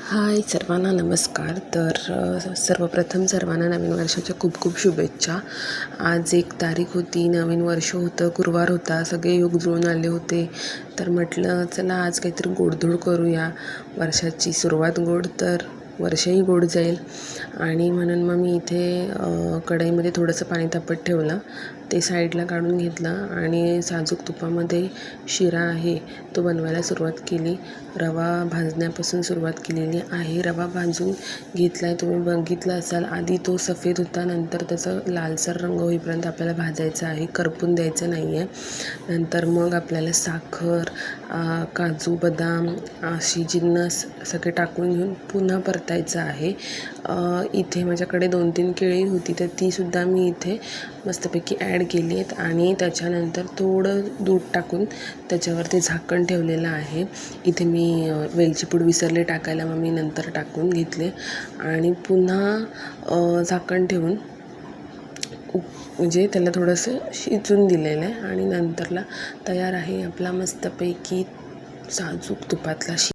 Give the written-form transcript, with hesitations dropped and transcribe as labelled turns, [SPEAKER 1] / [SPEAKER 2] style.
[SPEAKER 1] हाय सर्वांना नमस्कार. सर्वप्रथम सर्वांना नवीन वर्षाच्या खूप खूप शुभेच्छा. आज 1 तारीख होती, नवीन वर्ष होतं, गुरुवार होता, सगळे योग जुळून आले होते. तर म्हटलं चला आज काहीतरी गोडधोड करूया. वर्षाची सुरुवात गोड तर वर्षही गोड जाईल. आणि म्हणून मग मी इथे कढईमध्ये थोडंसं पाणी तापत ठेवलं, ते साईडला काढून घेतलं आणि साजूक तुपामध्ये शिरा आहे तो बनवायला सुरुवात केली. रवा भाजण्यापासून सुरुवात केलेली आहे. रवा भाजून घेतला आहे, तुम्ही बघितलं असाल. आधी तो सफेद होता, नंतर त्याचा लालसर रंग होईपर्यंत आपल्याला भाजायचा आहे, करपून द्यायचं नाही आहे. नंतर मग आपल्याला साखर, काजू बदाम अशी जिन्नस सगळे टाकून घेऊन पुन्हा परतायचं आहे. इथे माझ्याकडे 2-3 केळी होती, तर तीसुद्धा मी इथे मस्तपैकी ॲड केली आहेत आणि त्याच्यानंतर थोडं दूध टाकून त्याच्यावरती झाकण ठेवलेलं आहे. इथे मी वेलची पूड विसरले टाकायला, मग मी नंतर टाकून घेतले आणि पुन्हा झाकण ठेवून म्हणजे त्याला थोडंसं शिजून दिलेलं आहे आणि नंतरला तयार आहे आपला मस्तपैकी साजूक तुपातला